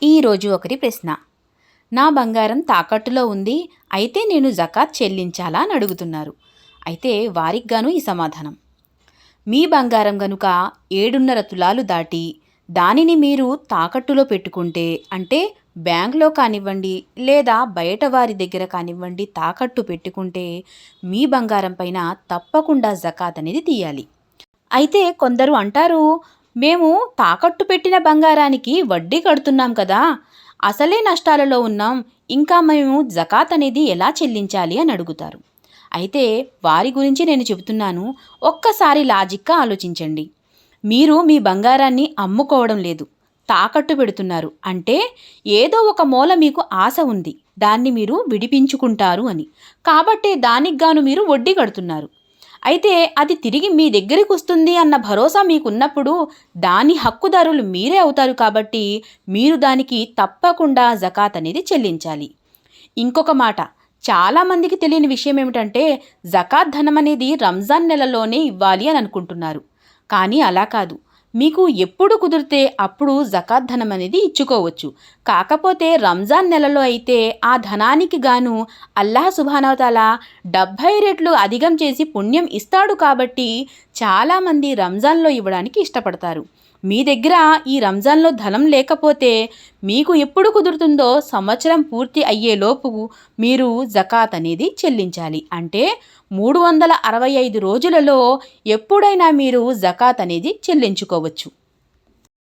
ఈరోజు ఒకరి ప్రశ్న. నా బంగారం తాకట్టులో ఉంది, అయితే నేను జకాత్ చెల్లించాలా అని అడుగుతున్నారు. అయితే వారికి గాను ఈ సమాధానం. మీ బంగారం గనుక 7.5 తులాలు దాటి దానిని మీరు తాకట్టులో పెట్టుకుంటే, అంటే బ్యాంక్లో కానివ్వండి లేదా బయట వారి దగ్గర కానివ్వండి తాకట్టు పెట్టుకుంటే, మీ బంగారం పైన తప్పకుండా జకాత్ అనేది తీయాలి. అయితే కొందరు అంటారు, మేము తాకట్టు పెట్టిన బంగారానికి వడ్డీ కడుతున్నాం కదా, అసలే నష్టాలలో ఉన్నాం, ఇంకా మేము జకాత్ అనేది ఎలా చెల్లించాలి అని అడుగుతారు. అయితే వారి గురించి నేను చెబుతున్నాను. ఒక్కసారి లాజిక్గా ఆలోచించండి. మీరు మీ బంగారాన్ని అమ్ముకోవడం లేదు, తాకట్టు పెడుతున్నారు. అంటే ఏదో ఒక మూల మీకు ఆశ ఉంది, దాన్ని మీరు విడిపించుకుంటారు అని. కాబట్టే దానికి గాను మీరు వడ్డీ కడుతున్నారు. అయితే అది తిరిగి మీ దగ్గరికి వస్తుంది అన్న భరోసా మీకున్నప్పుడు దాని హక్కుదారులు మీరే అవుతారు. కాబట్టి మీరు దానికి తప్పకుండా జకాత్ అనేది చెల్లించాలి. ఇంకొక మాట, చాలామందికి తెలియని విషయం ఏమిటంటే, జకాత్ ధనం అనేది రంజాన్ నెలలోనే ఇవ్వాలి అని అనుకుంటున్నారు. కానీ అలా కాదు. మీకు ఎప్పుడు కుదిరితే అప్పుడు జకాత్ ధనం అనేది ఇచ్చుకోవచ్చు. కాకపోతే రంజాన్ నెలలో అయితే ఆ ధనానికి గాను అల్లాహ్ సుబ్హానహు వ తఆలా 70 రెట్లు అధికం చేసి పుణ్యం ఇస్తాడు. కాబట్టి చాలామంది రంజాన్లో ఇవ్వడానికి ఇష్టపడతారు. మీ దగ్గర ఈ రంజాన్లో ధనం లేకపోతే మీకు ఎప్పుడు కుదురుతుందో సంవత్సరం పూర్తి అయ్యేలోపు మీరు జకాత్ అనేది చెల్లించాలి. అంటే 365 రోజులలో ఎప్పుడైనా మీరు జకాత్ అనేది చెల్లించుకోవచ్చు.